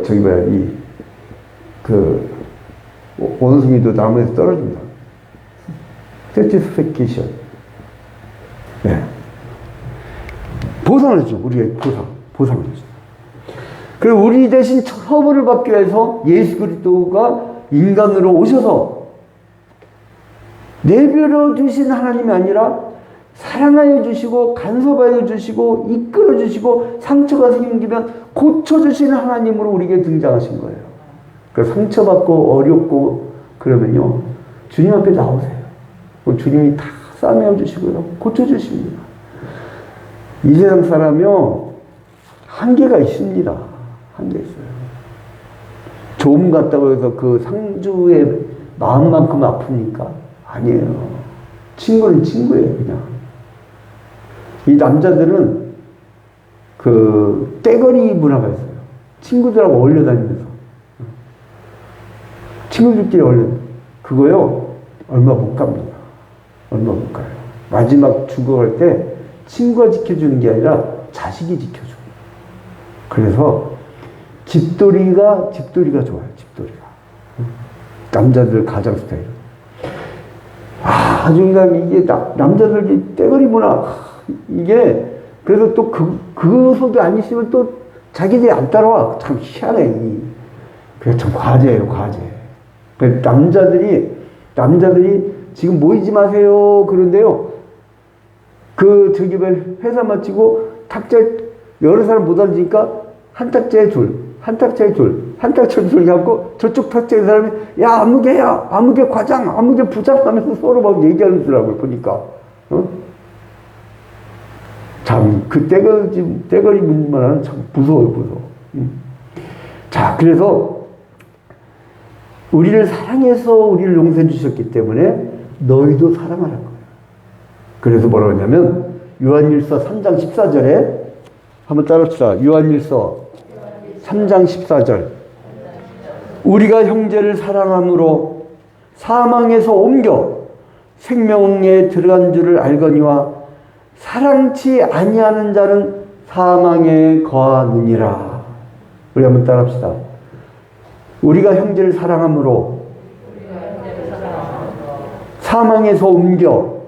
저기 뭐야, 원숭이도 나무에서 떨어진다. 세티피케이션. 네. 보상을 해줘. 우리가 보상을 해줘. 그리고 우리 대신 처벌을 받기 위해서 예수 그리스도가 인간으로 오셔서 내버려 주신 하나님이 아니라 사랑하여 주시고 간섭하여 주시고 이끌어 주시고 상처가 생기면 고쳐주시는 하나님으로 우리에게 등장하신 거예요. 그 상처받고 어렵고 그러면요 주님 앞에 나오세요. 주님이 다 싸매어 주시고요 고쳐주십니다. 이 세상 사람이요 한계가 있습니다. 한계 있어요. 조음 같다고 해서 그 상주의 마음만큼 아프니까 아니에요. 친구는 친구예요. 그냥 이 남자들은 그 떼거리 문화가 있어요. 친구들하고 어울려 다니면서 친구들끼리 어울려 그거요 얼마 못 갑니다. 얼마 못 가요. 마지막 죽어갈 때 친구가 지켜주는 게 아니라 자식이 지켜줘. 그래서 집돌이가 좋아요. 집돌이가 남자들 가장 스타일. 아주 이게 남자들 떼거리 문화 이게 그래서 또 그 속에 안 있으면 또 자기들이 안 따라와. 참 희한해. 그게 참 과제예요, 과제. 남자들이 지금 모이지 마세요. 그런데요. 저기 회사 마치고 탁자 여러 사람 못 앉으니까 한 탁자에 둘 해갖고 저쪽 탁자에 사람이 야 아무개야 아무개 과장 아무개 부장 하면서 서로 막 얘기하더라고요. 보니까 참 그 떼거리 문화는 참 무서워요. 자 그래서 우리를 사랑해서 우리를 용서해 주셨기 때문에 너희도 사랑하라는 거예요. 그래서 뭐라고 하냐면 요한일서 3장 14절에 한번 따라합시다. 요한일서 3장 14절 우리가 형제를 사랑함으로 사망에서 옮겨 생명에 들어간 줄을 알거니와 사랑치 아니하는 자는 사망에 거하느니라. 우리 한번 따라합시다. 우리가 형제를 사랑함으로 사망에서 옮겨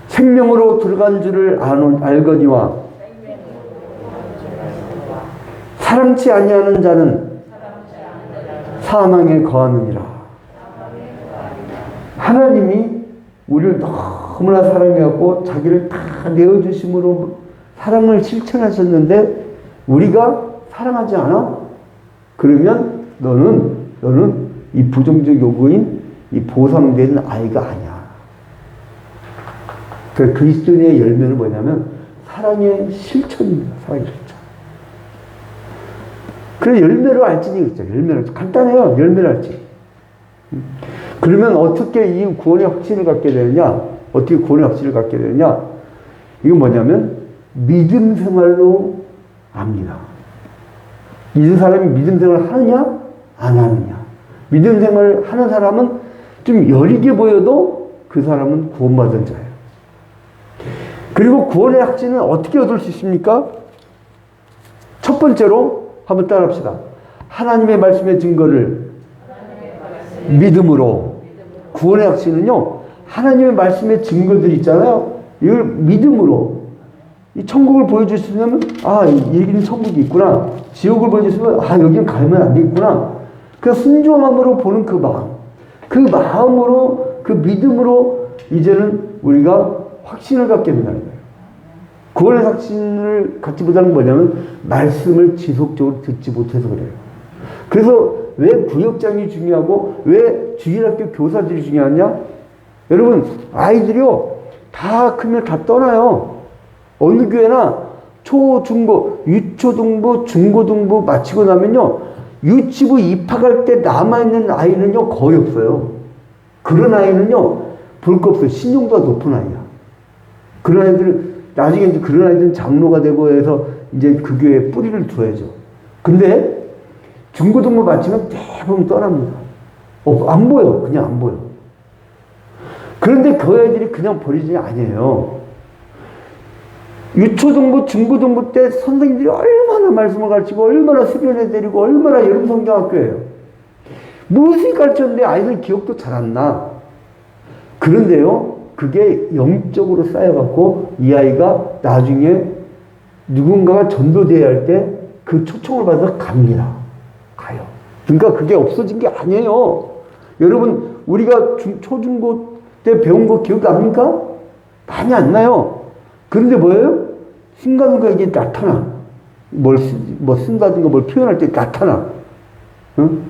생명으로 들어간 줄을 알거니와 사랑치 아니하는 자는 사망에 거하느니라. 하나님이 우리를 너무나 사랑해갖고 자기를 다 내어주심으로 사랑을 실천하셨는데 우리가 사랑하지 않아? 그러면 너는 이 부정적 요구인 이 보상되는 아이가 아니야. 그 그리스도인의 열매는 뭐냐면 사랑의 실천입니다. 사랑의 실천. 그래 열매를 알지니 그랬죠. 열매를 간단해요. 열매를 알지. 그러면 어떻게 이 구원의 확신을 갖게 되느냐? 어떻게 구원의 확신을 갖게 되느냐? 이건 뭐냐면 믿음 생활로 압니다. 이 사람이 믿음 생활을 하느냐? 안 하느냐? 믿음 생활을 하는 사람은 좀 여리게 보여도 그 사람은 구원받은 자예요. 그리고 구원의 확신은 어떻게 얻을 수 있습니까? 첫 번째로 한번 따라합시다. 하나님의 말씀의 증거를 믿음으로. 구원의 확신은요, 하나님의 말씀의 증거들 있잖아요. 이걸 믿음으로. 이 천국을 보여주시면, 여기는 천국이 있구나. 지옥을 보여주시면, 여기는 가면 안 되겠구나. 그 순종함으로 보는 그 마음. 그 마음으로, 그 믿음으로, 이제는 우리가 확신을 갖게 된다는 거예요. 구원의 확신을 갖지 못하는 건 뭐냐면, 말씀을 지속적으로 듣지 못해서 그래요. 그래서 왜 구역장이 중요하고, 왜 주일학교 교사들이 중요하냐? 여러분, 아이들이요, 다 크면 다 떠나요. 어느 교회나 초, 중고, 유초등부, 중고등부 마치고 나면요, 유치부 입학할 때 남아있는 아이는요, 거의 없어요. 그런 아이는요, 볼 거 없어요. 신용도가 높은 아이야. 그런 아이들은, 나중에 이제 그런 아이들은 장로가 되고 해서 이제 그 교회에 뿌리를 두어야죠. 근데 중고등부 마치면 대부분 떠납니다. 안 보여. 그냥 안 보여. 그런데 그 애들이 그냥 버리지 아니에요. 유초등부, 중고등부 때 선생님들이 얼마나 말씀을 가르치고 얼마나 수련회 데리고 얼마나 여름 성경학교예요. 무엇을 가르쳤는데 아이들 기억도 잘 안 나. 그런데요, 그게 영적으로 쌓여갖고 이 아이가 나중에 누군가가 전도돼야 할 때 그 초청을 받아서 갑니다. 가요. 그러니까 그게 없어진 게 아니에요. 여러분, 우리가 초중고 때 배운 거 기억납니까? 많이 안 나요. 그런데 뭐예요? 순간순간 이게 나타나. 뭐 쓴다든가 뭘 표현할 때 나타나. 응?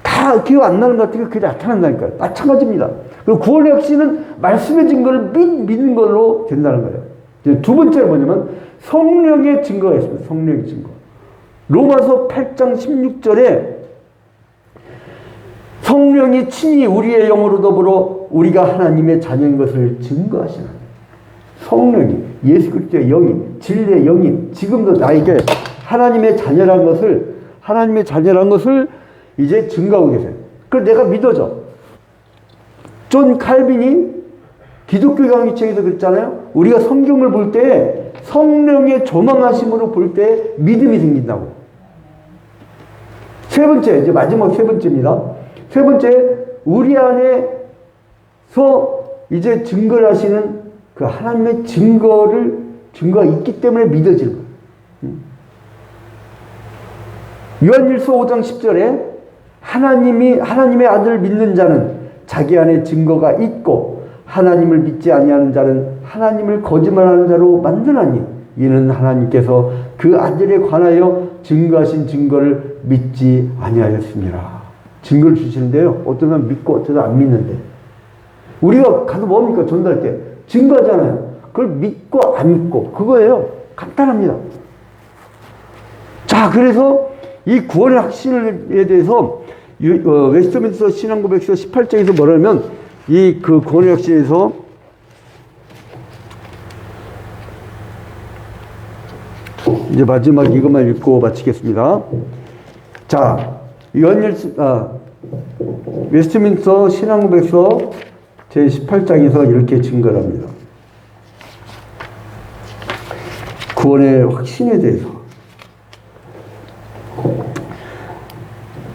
다 기억 안 나는 것 같으니까 그게 나타난다니까요. 마찬가지입니다. 그리고 구원의 확신은 말씀의 증거를 믿는 걸로 된다는 거예요. 이제 두 번째는 뭐냐면 성령의 증거가 있습니다. 성령의 증거. 로마서 8장 16절에 성령이 친히 우리의 영으로 더불어 우리가 하나님의 자녀인 것을 증거하시는 성령이, 예수 그리스도의 영이, 진리의 영이 지금도 나에게 하나님의 자녀란 것을 이제 증거하고 계세요. 그걸 내가 믿어져. 존 칼빈이 기독교 강의책에서 그랬잖아요. 우리가 성경을 볼 때 성령의 조망하심으로 볼 때 믿음이 생긴다고. 세 번째, 이제 마지막 세 번째입니다. 세 번째, 우리 안에서 이제 증거를 하시는 그 하나님의 증거가 있기 때문에 믿어지는 거예요. 요한일서 5장 10절에 하나님의 아들을 믿는 자는 자기 안에 증거가 있고 하나님을 믿지 아니하는 자는 하나님을 거짓말하는 자로 만드나니 이는 하나님께서 그 아들에 관하여 증거하신 증거를 믿지 아니하였습니다. 증거를 주시는데요. 어떤 사람 믿고 어떤 사람 안 믿는데 우리가 가서 뭡니까? 전도할 때 증거하잖아요. 그걸 믿고 안 믿고 그거예요. 간단합니다. 자, 그래서 이 구원의 확신에 대해서 웨스트민스터 신앙고백서 18장에서 뭐라면 이 그 구원의 확신에서 이제 마지막 이것만 읽고 마치겠습니다. 자, 웨스트민스터 신앙고백서 제 18장에서 이렇게 증거를 합니다. 구원의 확신에 대해서.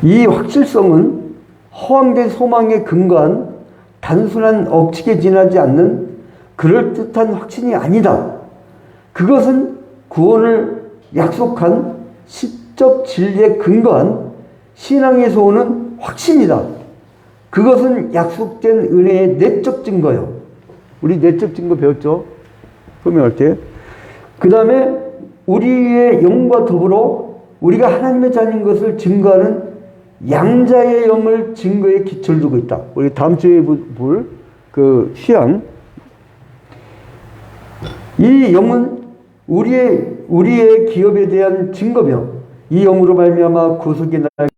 이 확실성은 허황된 소망에 근거한 단순한 억측에 지나지 않는 그럴듯한 확신이 아니다. 그것은 구원을 약속한 시적 진리에 근거한 신앙에서 오는 확신이다. 그것은 약속된 은혜의 내적 증거요. 우리 내적 증거 배웠죠? 설명할 때. 그 다음에 우리의 영과 더불어 우리가 하나님의 자녀인 것을 증거하는 양자의 영을 증거에 기초를 두고 있다. 우리 다음 주에 볼 그 시향. 이 영은 우리의 기업에 대한 증거며 이 영으로 말미암아 구속의 날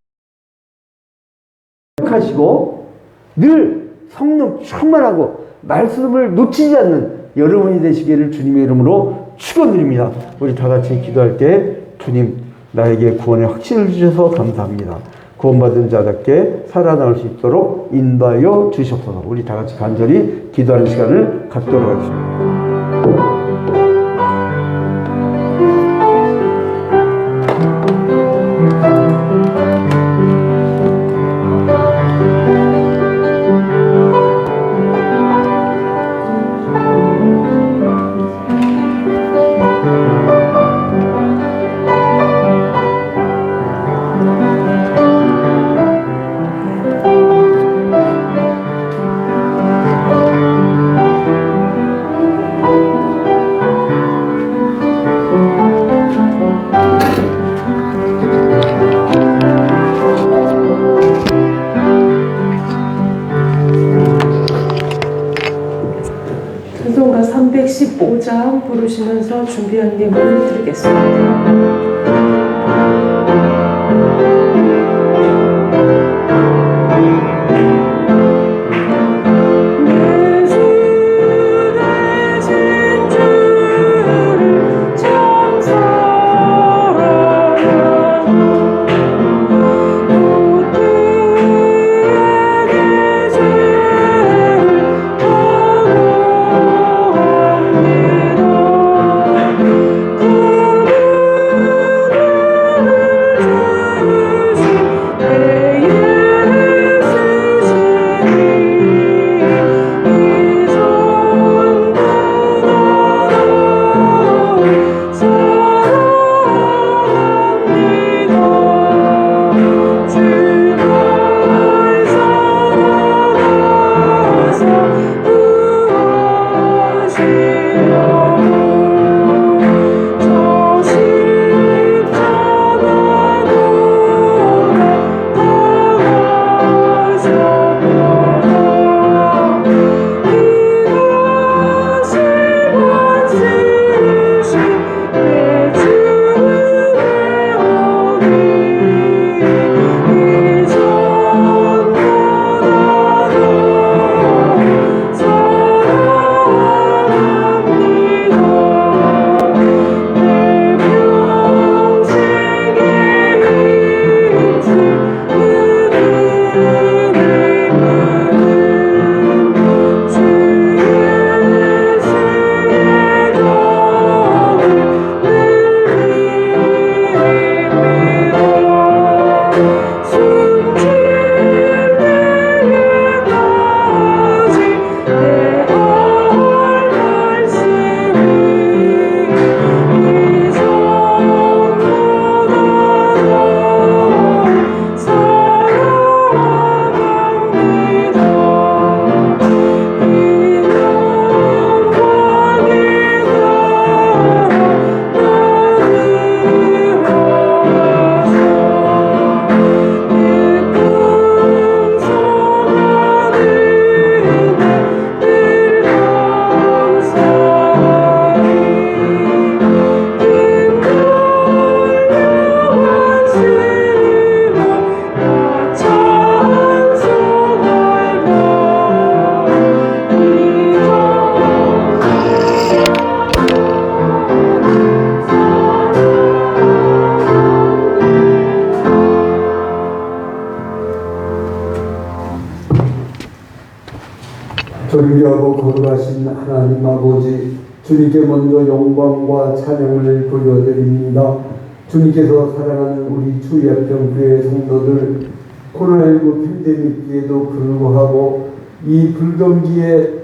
하시고 늘 성령 충만하고 말씀을 놓치지 않는 여러분이 되시기를 주님의 이름으로 축원드립니다. 우리 다 같이 기도할 때 주님 나에게 구원의 확신을 주셔서 감사합니다. 구원받은 자답게 살아나올 수 있도록 인도하여 주시옵소서. 우리 다 같이 간절히 기도하는 시간을 갖도록 하겠습니다. 찬송가 315장 부르시면서 준비한 예물을 드리겠습니다. 내 주, 내 진주를 참 사랑하는 존귀하고 거룩하신 하나님 아버지, 주님께 먼저 영광과 찬양을 돌려드립니다. 주님께서 사랑하는 우리 주의합정교회 성도들, 코로나19 팬데믹기에도 불구하고 이 불경기에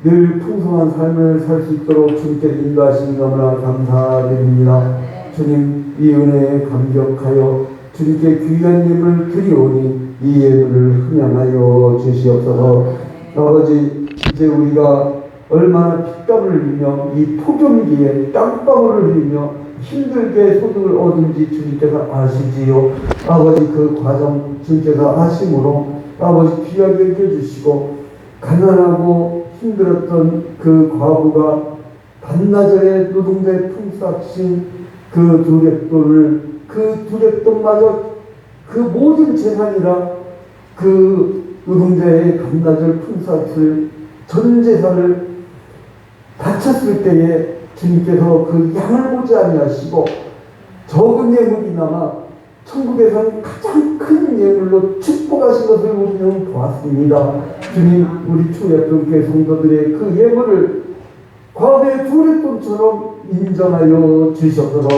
늘 풍성한 삶을 살 수 있도록 주님께 인도하시니 너무나 감사드립니다. 주님, 이 은혜에 감격하여 주님께 귀한 예물 드리오니 이 예물을 흥양하여 주시옵소서. 아버지, 이제 우리가 얼마나 핏땀을 흘리며 이 폭염기에 땀방울을 흘리며 힘들게 소득을 얻은지 주님께서 아시지요. 아버지, 그 과정 주님께서 아심으로 아버지 귀하게 여겨주시고, 가난하고 힘들었던 그 과부가 반나절에 노동자의 품삯인 그 두랩돈을, 그 두랩돈마저 그 모든 재산이라 그 노동자의 반나절 품삯을, 전 재산을 바쳤을 때에 주님께서 그 양을 보지 아니하시고 적은 예물이나마 천국에서는 가장 큰 예물로 축복하신 것을 우리는 보았습니다. 주님, 우리 주의합정교회 성도들의 그 예물을 과거의 두랫돈처럼 인정하여 주시옵소서.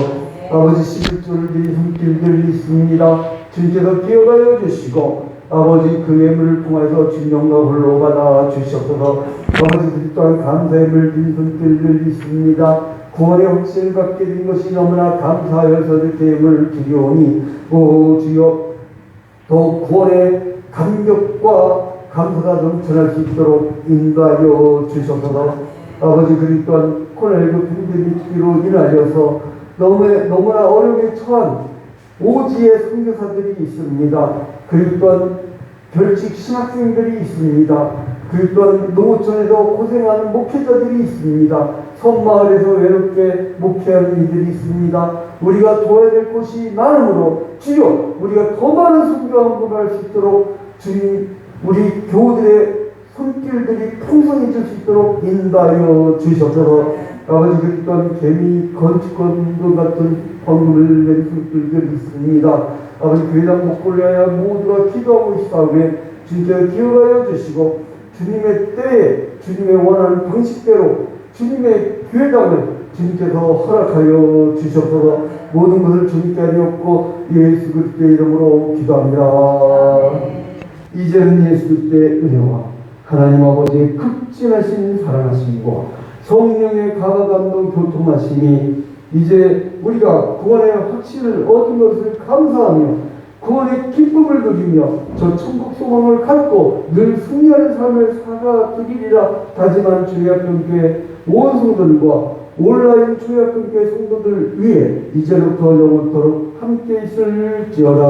아버지, 11조를 드린 손길들이 있습니다. 주님께서 기억하여 주시고 아버지, 그 예물을 통해서 주님 영광 홀로 받아 주시옵소서. 아버지, 그 또한 감사의 예물 드린 손길들이 있습니다. 구원의 확신을 갖게 된 것이 너무나 감사하여서 이렇게 예물을 드리오니, 오 주여, 더 구원의 감격과 감사가 넘쳐날 수 있도록 인도하여 주시옵소서. 아버지, 그리 또한 코로나19 팬데믹으로 인하여서 너무나 어려움에 처한 오지의 선교사들이 있습니다. 그리고 또한 별직 신학생들이 있습니다. 그리고 또한 농어촌에서 고생하는 목회자들이 있습니다. 섬마을에서 외롭게 목회하는 이들이 있습니다. 우리가 도와야 될 곳이 많으므로 주여, 우리가 더 많은 선교 헌금을 할 수 있도록 주님, 우리 교우들의 손길들이 풍성해질 수 있도록 인도하여 주시옵소서. 아버지, 그리고 또한 개미 건축헌금 같은 헌금을 낸 손길들이 있습니다. 아버지, 교회당 목골려야 모두가 기도하고 있사오매 주님께서 기억하여 주시고 주님의 때에 주님의 원하는 방식대로 주님의 교회당을 주님께서 허락하여 주시옵소서. 모든 것을 주님께 하리옵고 예수 그리스도의 이름으로 기도합니다. 이제는 예수 그리스도의 은혜와 하나님 아버지의 극진하신 사랑하심과 성령의 가감동 교통하심이 이제 우리가 구원의 확신을 얻은 것을 감사하며 구원의 기쁨을 누리며 저 천국 소망을 갖고 늘 승리하는 삶을 살아드리리라 다짐한 주의합정교회 온 성도들과 온라인 주의합정교회 성도들 위해 이제부터 영원토록 함께 있을지어다.